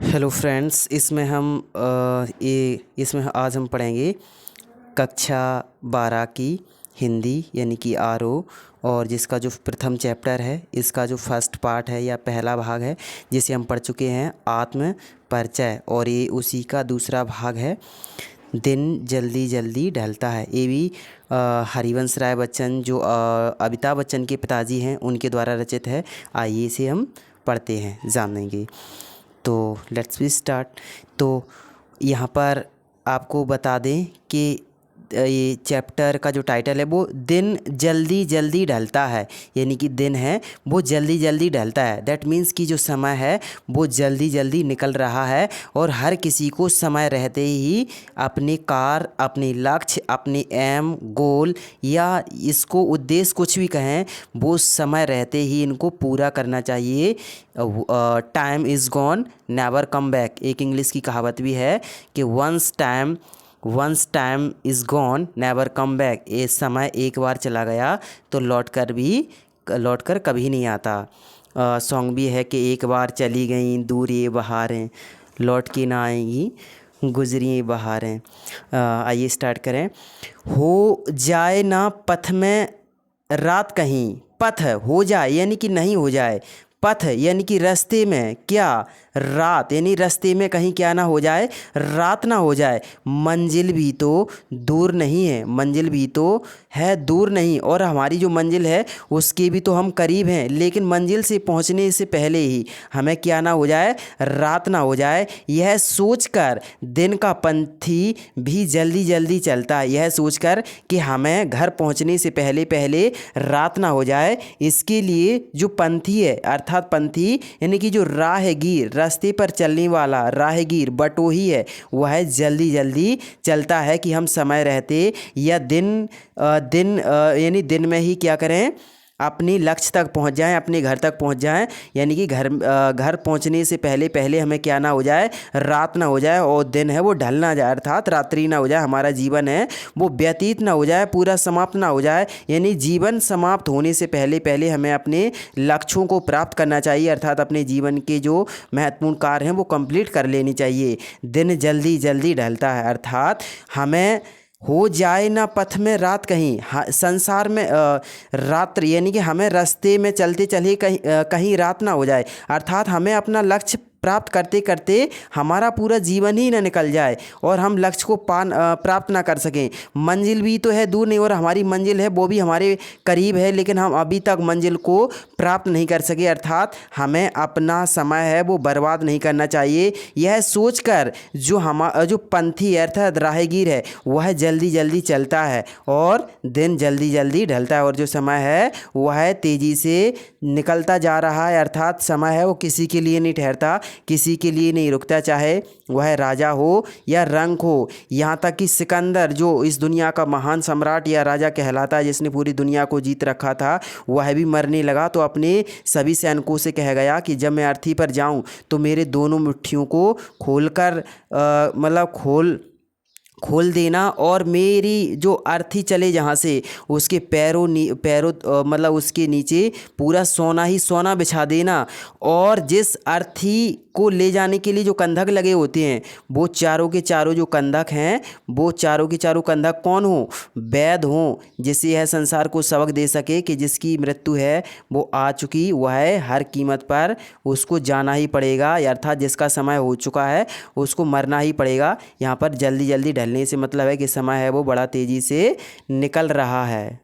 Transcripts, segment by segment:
Hello friends, इसमें आज हम पढ़ेंगे कक्षा 12 की हिंदी यानी कि आरओ। और जिसका जो प्रथम चैप्टर है, इसका जो फर्स्ट पार्ट है या पहला भाग है, जिसे हम पढ़ चुके हैं आत्म परिचय, और ये उसी का दूसरा भाग है दिन जल्दी जल्दी ढलता है। ये भी हरिवंश राय बच्चन जो अमिताभ बच्चन के पिताजी हैं उनके द्वारा रचित है। आइए इसे हम पढ़ते हैं, जानेंगे। तो लेट्स बी स्टार्ट। तो यहाँ पर आपको बता दें कि ये चैप्टर का जो टाइटल है वो दिन जल्दी जल्दी ढलता है, यानी कि दिन है वो जल्दी जल्दी ढलता है। दैट मीन्स कि जो समय है वो जल्दी जल्दी निकल रहा है, और हर किसी को समय रहते ही अपने कार्य, अपने लक्ष्य, अपने एम, गोल या इसको उद्देश्य कुछ भी कहें, वो समय रहते ही इनको पूरा करना चाहिए। Time is gone never come back, एक इंग्लिश की कहावत भी है कि once time is gone never come back. ये समय एक बार चला गया तो लौट कर कभी नहीं आता। सॉन्ग भी है कि एक बार चली गई दूर ये बहारें, लौट के ना आएंगी गुजरी ये बहारें। आइए स्टार्ट करें। हो जाए ना पथ में रात कहीं, पथ हो जाए यानी कि नहीं हो जाए, पथ यानी कि रास्ते में, क्या रात यानी रास्ते में कहीं क्या ना हो जाए, रात ना हो जाए। मंजिल भी तो दूर नहीं है, मंजिल भी तो है दूर नहीं, और हमारी जो मंजिल है उसके भी तो हम करीब हैं, लेकिन मंजिल से पहुंचने से पहले ही हमें क्या ना हो जाए, रात ना हो जाए। यह सोचकर दिन का पंथी भी जल्दी जल्दी चलता है, यह सोचकर कि हमें घर पहुंचने से पहले पहले रात ना हो जाए। इसके लिए जो पंथी है, अर्थात पंथी यानी कि जो राहगीर, रास्ते पर चलने वाला राहगीर, बटोही है, वह जल्दी जल्दी चलता है कि हम समय रहते या दिन यानी दिन में ही क्या करें, अपने लक्ष्य तक पहुंच जाएं, अपने घर तक पहुंच जाएं। यानी कि घर पहुंचने से पहले पहले हमें क्या ना हो जाए, रात ना हो जाए, और दिन है वो ढल ना जाए, अर्थात रात्रि ना हो जाए। हमारा जीवन है वो व्यतीत ना हो जाए, पूरा समाप्त ना हो जाए। यानी जीवन समाप्त होने से पहले पहले हमें अपने लक्ष्यों को प्राप्त करना चाहिए, अर्थात अपने जीवन के जो महत्वपूर्ण कार्य हैं वो कंप्लीट कर लेनी चाहिए। दिन जल्दी जल्दी ढलता है, अर्थात हमें हो जाए ना पथ में रात कहीं, संसार में रात्र यानी कि हमें रास्ते में चलते चले कहीं रात ना हो जाए, अर्थात हमें अपना लक्ष्य प्राप्त करते करते हमारा पूरा जीवन ही ना निकल जाए और हम लक्ष्य को प्राप्त ना कर सकें। मंजिल भी तो है दूर नहीं, और हमारी मंजिल है वो भी हमारे करीब है, लेकिन हम अभी तक मंजिल को प्राप्त नहीं कर सके, अर्थात हमें अपना समय है वो बर्बाद नहीं करना चाहिए। यह सोचकर जो पंथी अर्थात राहगीर है वह जल्दी जल्दी चलता है और दिन जल्दी जल्दी ढलता है, और जो समय है वह तेज़ी से निकलता जा रहा है, अर्थात समय है वो किसी के लिए नहीं ठहरता, किसी के लिए नहीं रुकता, चाहे वह राजा हो या रंक हो। यहाँ तक कि सिकंदर जो इस दुनिया का महान सम्राट या राजा कहलाता है, जिसने पूरी दुनिया को जीत रखा था, वह भी मरने लगा तो अपने सभी सैनिकों से कह गया कि जब मैं अर्थी पर जाऊं तो मेरे दोनों मुट्ठियों को खोलकर खोल देना, और मेरी जो अर्थी चले जहाँ से उसके पैरों उसके नीचे पूरा सोना ही सोना बिछा देना। और जिस अर्थी को ले जाने के लिए जो कंधक लगे होते हैं, वो चारों के चारों जो कंधक हैं, वो चारों के चारों कंधक कौन हो, वैद हो, जिससे यह संसार को सबक दे सके कि जिसकी मृत्यु है वो आ चुकी, वह हर कीमत पर उसको जाना ही पड़ेगा, अर्थात जिसका समय हो चुका है उसको मरना ही पड़ेगा। यहाँ पर जल्दी जल्दी ढलने से मतलब है कि समय है वो बड़ा तेज़ी से निकल रहा है।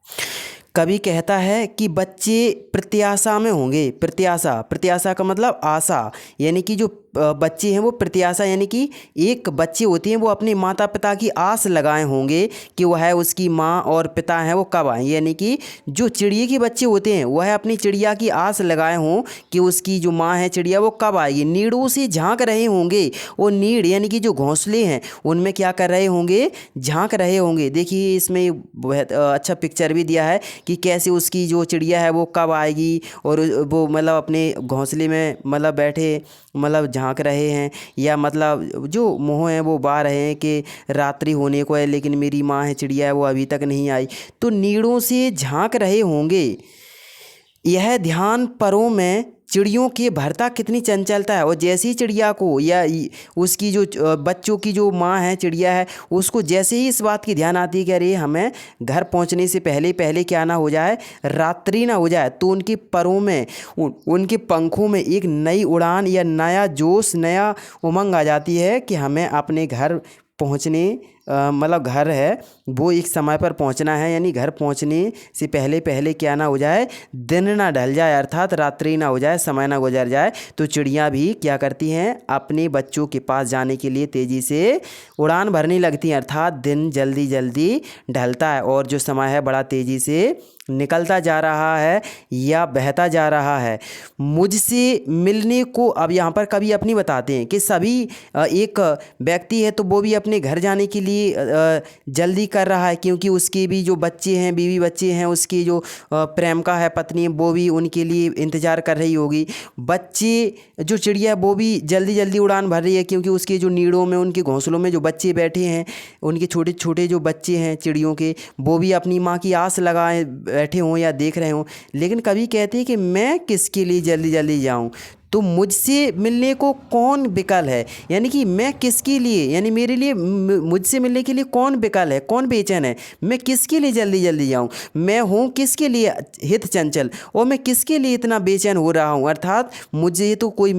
कवि कहता है कि बच्चे प्रत्याशा में होंगे, प्रत्याशा का मतलब आशा, यानी कि जो बच्चे हैं वो प्रत्याशा यानी कि एक बच्चे होते हैं वो अपने माता पिता की आस लगाए होंगे कि वह उसकी माँ और पिता हैं वो कब आएँ, यानी कि जो चिड़िया के बच्चे होते हैं वह अपनी चिड़िया की आस लगाए हों कि उसकी जो माँ है चिड़िया वो कब आएगी। नीड़ों से झांक रहे होंगे, वो नीड़ यानी कि जो घोंसले हैं उनमें क्या कर रहे होंगे, झांक रहे होंगे। देखिए इसमें बहुत अच्छा पिक्चर भी दिया है कि कैसे उसकी जो चिड़िया है वो कब आएगी, और वो मतलब अपने घोंसले में मतलब बैठे मतलब झांक रहे हैं, या मतलब जो मोह हैं वो बा रहे हैं कि रात्रि होने को है लेकिन मेरी माँ है चिड़िया है वो अभी तक नहीं आई, तो नीड़ों से झांक रहे होंगे। यह ध्यान परों में चिड़ियों के भरता कितनी चंचलता है। और जैसे ही चिड़िया को या उसकी जो बच्चों की जो माँ है चिड़िया है, उसको जैसे ही इस बात की ध्यान आती है कि अरे हमें घर पहुंचने से पहले पहले क्या ना हो जाए, रात्रि ना हो जाए, तो उनके परों में उनके पंखों में एक नई उड़ान या नया जोश, नया उमंग आ जाती है कि हमें अपने घर पहुंचने मतलब घर है वो एक समय पर पहुंचना है, यानी घर पहुंचने से पहले पहले क्या ना हो जाए, दिन ना ढल जाए, अर्थात रात्रि ना हो जाए, समय ना गुजर जाए। तो चिड़ियाँ भी क्या करती हैं, अपने बच्चों के पास जाने के लिए तेज़ी से उड़ान भरने लगती हैं, अर्थात दिन जल्दी जल्दी ढलता है और जो समय है बड़ा तेज़ी से निकलता जा रहा है या बहता जा रहा है। मुझसे मिलने को अब यहाँ पर कवि अपनी बताते हैं कि सभी एक व्यक्ति है तो वो भी अपने घर जाने के लिए जल्दी कर रहा है, क्योंकि उसके भी जो बच्चे हैं, बीवी बच्चे हैं, उसकी जो प्रेमिका है, पत्नी, वो भी उनके लिए इंतज़ार कर रही होगी। बच्चे जो चिड़िया है वो भी जल्दी जल्दी उड़ान भर रही है, क्योंकि उसके जो नीड़ों में, उनके घोंसलों में जो बच्चे बैठे हैं, उनके छोटे छोटे जो बच्चे हैं चिड़ियों के, वो भी अपनी माँ की आस लगाए बैठे हों या देख रहे हों। लेकिन कभी कहते हैं कि मैं किसके लिए जल्दी जल्दी जाऊं, तो मुझसे मिलने को कौन विकल है, यानी कि मैं किसके लिए, यानी मेरे लिए मुझसे मिलने के लिए कौन विकल है, कौन बेचैन है, मैं किसके लिए जल्दी जल्दी जाऊं, मैं हूं किसके लिए हित चंचल और मैं किसके लिए इतना बेचैन हो रहा हूं, अर्थात मुझसे तो कोई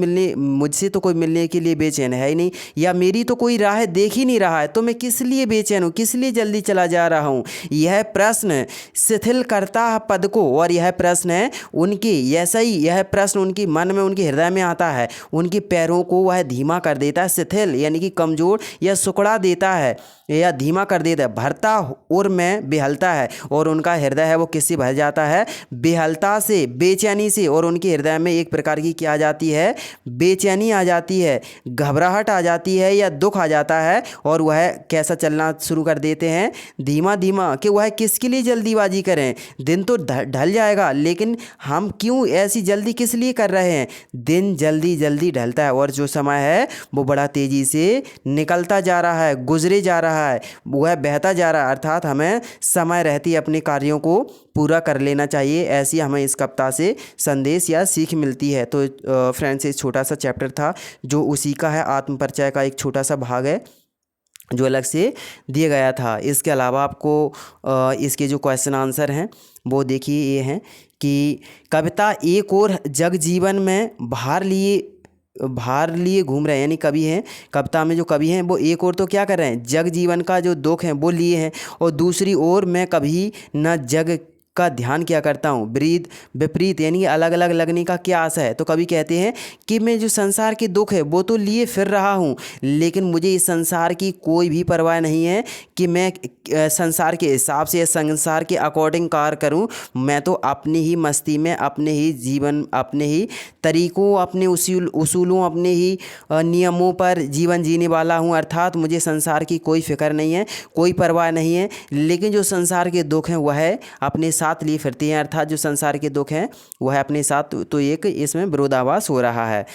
मिलने के लिए बेचैन है ही नहीं, या मेरी तो कोई राह देख ही नहीं रहा है, तो मैं किस लिए बेचैन हूँ, किस लिए जल्दी चला जा रहा हूँ। यह प्रश्न शिथिल करता है पद को, और यह प्रश्न है उनके, ऐसा ही यह प्रश्न उनके मन में, उनके हृदय में आता है, उनके पैरों को वह धीमा कर देता है, शिथिल यानी कि कमजोर या सुकड़ा देता है या धीमा कर देता है। भरता और में बेहलता है, और उनका हृदय है वो किससे भर जाता है, बेहलता से, बेचैनी से, और उनके हृदय में एक प्रकार की क्या आ जाती है, बेचैनी आ जाती है, घबराहट आ जाती है या दुख आ जाता है, और वह कैसा चलना शुरू कर देते हैं, धीमा धीमा, कि वह किसके लिए जल्दीबाजी करें, दिन तो ढल जाएगा, लेकिन हम क्यों ऐसी जल्दी किस लिए कर रहे हैं। दिन जल्दी जल्दी ढलता है और जो समय है वो बड़ा तेज़ी से निकलता जा रहा है, गुजरे जा रहा है, वह बहता जा रहा है, अर्थात हमें समय रहती अपने कार्यों को पूरा कर लेना चाहिए। ऐसी हमें इस कविता से संदेश या सीख मिलती है। तो फ्रेंड्स, एक छोटा सा चैप्टर था जो उसी का है, आत्म परिचय का एक छोटा सा भाग है जो अलग से दिया गया था। इसके अलावा आपको इसके जो क्वेश्चन आंसर हैं वो देखिए, ये हैं कि कविता एक और जग जीवन में भार लिए घूम रहे हैं, यानी कवि हैं, कविता में जो कवि हैं वो एक और तो क्या कर रहे हैं, जग जीवन का जो दुख है वो लिए हैं, और दूसरी ओर मैं कभी न जग का ध्यान क्या करता हूँ, विपरीत यानी अलग अलग लगने का क्या आशा है। तो कभी कहते हैं कि मैं जो संसार के दुख है वो तो लिए फिर रहा हूँ, लेकिन मुझे इस संसार की कोई भी परवाह नहीं है कि मैं संसार के हिसाब से या संसार के अकॉर्डिंग कार्य करूँ। मैं तो अपनी ही मस्ती में, अपने ही जीवन, अपने ही तरीक़ों, अपने उसूलों, अपने ही नियमों पर जीवन जीने वाला हूँ, अर्थात मुझे संसार की कोई फिक्र नहीं है, कोई परवाह नहीं है। लेकिन जो संसार के दुख हैं वह अपने साथ लिए फिरती हैं, अर्थात जो संसार के दुख हैं वह अपने साथ, तो एक इसमें विरोधाभास हो रहा है।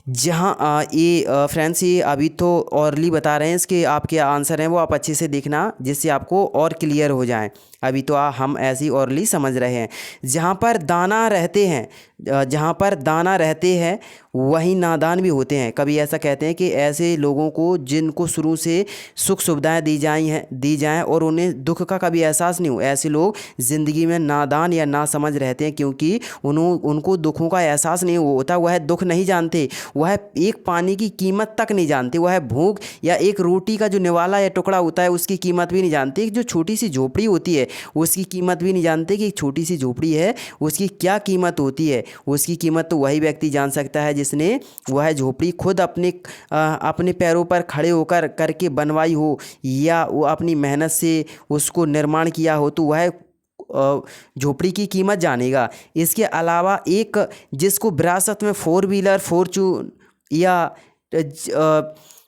जहाँ ये फ्रेंड्स, ये अभी तो ऑरली बता रहे हैं, इसके आपके आंसर हैं वो आप अच्छे से देखना जिससे आपको और क्लियर हो जाएं। अभी तो हम ऐसी ऑरली समझ रहे हैं। जहाँ पर दाना रहते हैं वहीं नादान भी होते हैं। कभी ऐसा कहते हैं कि ऐसे लोगों को जिनको शुरू से सुख सुविधाएं दी जाएं और उन्हें दुख का कभी एहसास नहीं हो, ऐसे लोग ज़िंदगी में नादान या नासमझ रहते हैं, क्योंकि उनको दुखों का एहसास नहीं होता। वह दुख नहीं जानते, वह एक पानी की कीमत तक नहीं जानते, वह भूख या एक रोटी का जो निवाला या टुकड़ा होता है उसकी कीमत भी नहीं जानते। जो छोटी सी झोपड़ी होती है उसकी कीमत भी नहीं जानते कि एक छोटी सी झोपड़ी है उसकी क्या कीमत होती है। उसकी कीमत तो वही व्यक्ति जान सकता है जिसने वह झोपड़ी खुद अपने पैरों पर खड़े होकर करके बनवाई हो, या वो अपनी मेहनत से उसको निर्माण किया हो, तो वह झोपड़ी की कीमत जानेगा। इसके अलावा एक जिसको विरासत में 4 व्हीलर, फॉर्चून या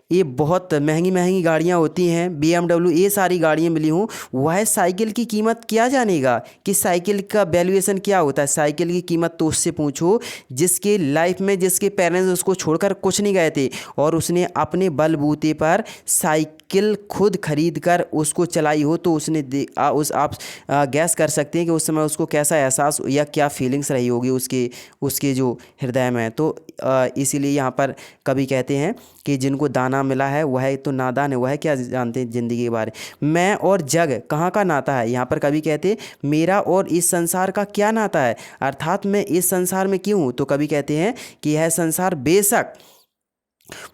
ये बहुत महंगी महंगी गाड़ियाँ होती हैं, BMW, ये सारी गाड़ियाँ मिली हूँ, वह साइकिल की कीमत क्या जानेगा कि साइकिल का वैल्यूएशन क्या होता है। साइकिल की कीमत तो उससे पूछो जिसके लाइफ में जिसके पेरेंट्स उसको छोड़कर कुछ नहीं गए थे और उसने अपने बलबूते पर साइकिल खुद खरीद कर उसको चलाई हो, तो उसने आप गैस कर सकते हैं कि उस समय उसको कैसा एहसास या क्या फीलिंग्स रही होगी उसके उसके जो हृदय में। तो इसीलिए यहाँ पर कवि कहते हैं कि जिनको दाना मिला है वह तो नादान है, वह क्या जानते हैं ज़िंदगी के बारे में। मैं और जग कहाँ का नाता है, यहाँ पर कवि कहते हैं मेरा और इस संसार का क्या नाता है, अर्थात मैं इस संसार में क्यों हूँ। तो कवि कहते हैं कि यह संसार बेशक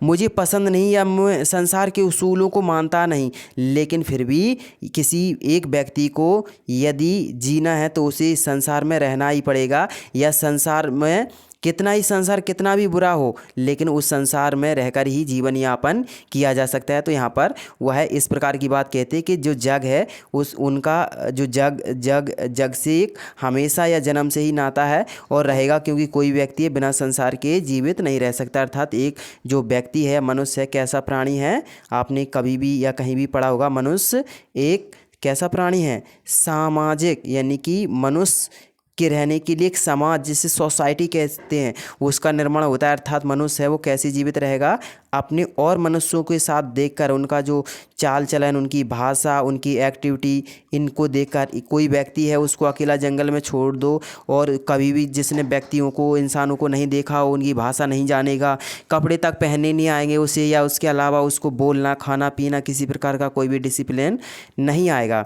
मुझे पसंद नहीं या मैं संसार के उसूलों को मानता नहीं, लेकिन फिर भी किसी एक व्यक्ति को यदि जीना है तो उसे संसार में रहना ही पड़ेगा, या संसार में कितना ही संसार कितना भी बुरा हो लेकिन उस संसार में रहकर ही जीवन यापन किया जा सकता है। तो यहाँ पर वह इस प्रकार की बात कहते हैं कि जो जग है उस उनका जो जग से एक हमेशा या जन्म से ही नाता है और रहेगा, क्योंकि कोई व्यक्ति बिना संसार के जीवित नहीं रह सकता। अर्थात एक जो व्यक्ति है, मनुष्य है, कैसा प्राणी है, आपने कभी भी या कहीं भी पढ़ा होगा, मनुष्य एक कैसा प्राणी है, सामाजिक, यानी कि मनुष्य के रहने के लिए एक समाज जिसे सोसाइटी कहते हैं उसका निर्माण होता है। अर्थात मनुष्य है वो कैसे जीवित रहेगा, अपने और मनुष्यों के साथ देखकर, उनका जो चाल चलन, उनकी भाषा, उनकी एक्टिविटी, इनको देखकर। कोई व्यक्ति है उसको अकेला जंगल में छोड़ दो और कभी भी जिसने व्यक्तियों को, इंसानों को नहीं देखा हो, उनकी भाषा नहीं जानेगा, कपड़े तक पहनने नहीं आएंगे उसे, या उसके अलावा उसको बोलना, खाना पीना, किसी प्रकार का कोई भी डिसिप्लिन नहीं आएगा।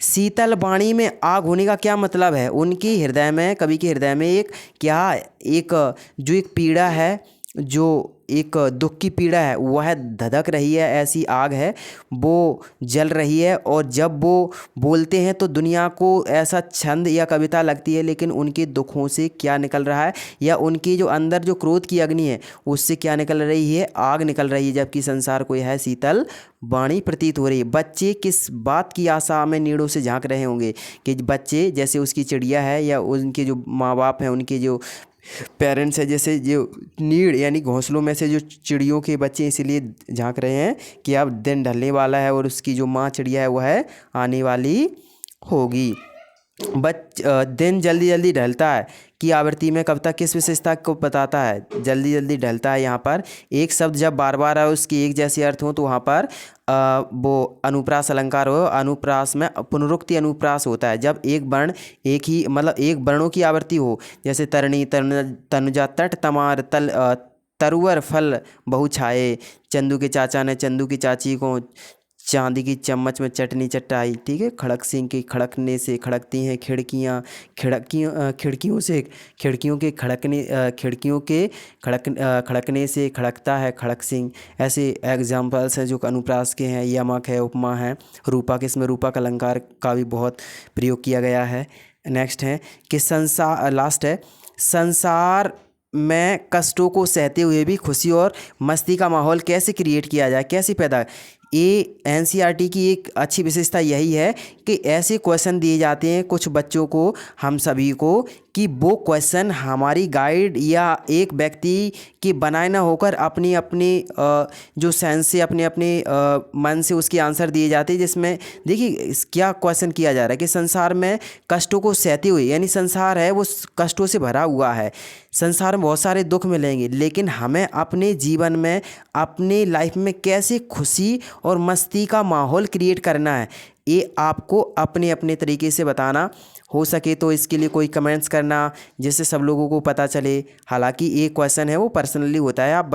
शीतल वाणी में आग होने का क्या मतलब है, उनके हृदय में, कवि के हृदय में एक क्या, एक जो एक पीड़ा है, जो एक दुख की पीड़ा है वह धधक रही है, ऐसी आग है वो जल रही है। और जब वो बोलते हैं तो दुनिया को ऐसा छंद या कविता लगती है, लेकिन उनके दुखों से क्या निकल रहा है, या उनके जो अंदर जो क्रोध की अग्नि है उससे क्या निकल रही है, आग निकल रही है, जबकि संसार को यह शीतल वाणी प्रतीत हो रही है। बच्चे किस बात की आशा में नीड़ों से झांक रहे होंगे, कि बच्चे जैसे उसकी चिड़िया है या उनके जो माँ बाप हैं, उनके जो पेरेंट्स है, जैसे जो नीड़ यानी घोंसलों में से जो चिड़ियों के बच्चे इसीलिए झांक रहे हैं कि अब दिन ढलने वाला है और उसकी जो माँ चिड़िया है वह आने वाली होगी। दिन जल्दी जल्दी ढलता है की आवृत्ति में कविता किस विशेषता को बताता है, जल्दी जल्दी ढलता है। यहाँ पर एक शब्द जब बार बार आए उसकी एक जैसी अर्थ हो तो वहाँ पर वो अनुप्रास अलंकार हो। अनुप्रास में पुनरुक्ति अनुप्रास होता है जब एक वर्ण एक ही मतलब एक वर्णों की आवृत्ति हो, जैसे तरणी, तनुजा, तट, तमार, तरुवर, फल बहु छाए, चंदू के चाचा ने चंदू की चाची को चांदी की चम्मच में चटनी चटाई। ठीक है, खड़क सिंह के खड़कने से खड़कती हैं खिड़कियाँ, खिड़कियों से खिड़कियों के खड़कने से खड़कता है खड़क सिंह। ऐसे एग्जाम्पल्स हैं जो अनुप्रास के हैं। यमक है, उपमा है, रूपक, इसमें रूपक अलंकार का भी बहुत प्रयोग किया गया है। नेक्स्ट है कि लास्ट है, संसार में कष्टों को सहते हुए भी खुशी और मस्ती का माहौल कैसे क्रिएट किया जाए, कैसे पैदा। ये एनसीईआरटी की एक अच्छी विशेषता यही है कि ऐसे क्वेश्चन दिए जाते हैं कुछ बच्चों को, हम सभी को, कि वो क्वेश्चन हमारी गाइड या एक व्यक्ति के बनाए ना होकर अपनी अपनी जो सेंस से अपने अपने मन से उसके आंसर दिए जाते हैं। जिसमें देखिए क्या क्वेश्चन किया जा रहा है कि संसार में कष्टों को सहते हुए, यानी संसार है वो कष्टों से भरा हुआ है, संसार में बहुत सारे दुख मिलेंगे, लेकिन हमें अपने जीवन में, अपने लाइफ में कैसे खुशी और मस्ती का माहौल क्रिएट करना है, ये आपको अपने अपने तरीके से बताना। हो सके तो इसके लिए कोई कमेंट्स करना जिससे सब लोगों को पता चले। हालांकि ये क्वेश्चन है वो पर्सनली होता है, आप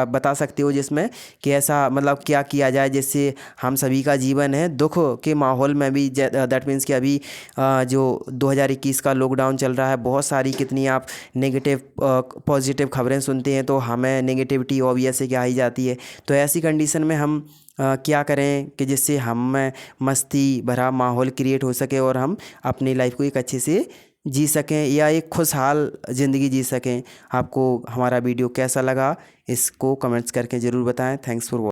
बता सकते हो जिसमें कि ऐसा मतलब क्या किया जाए जिससे हम सभी का जीवन है दुख के माहौल में भी, दैट मीन्स कि अभी जो 2021 का लॉकडाउन चल रहा है, बहुत सारी कितनी आप नेगेटिव पॉजिटिव खबरें सुनते हैं तो हमें नेगेटिविटी ऑब्वियस है कि आ ही जाती है। तो ऐसी कंडीशन में हम क्या करें कि जिससे हम में मस्ती भरा माहौल क्रिएट हो सके और हम अपनी लाइफ को एक अच्छे से जी सकें या एक खुशहाल ज़िंदगी जी सकें। आपको हमारा वीडियो कैसा लगा इसको कमेंट्स करके ज़रूर बताएं। Thanks for watching.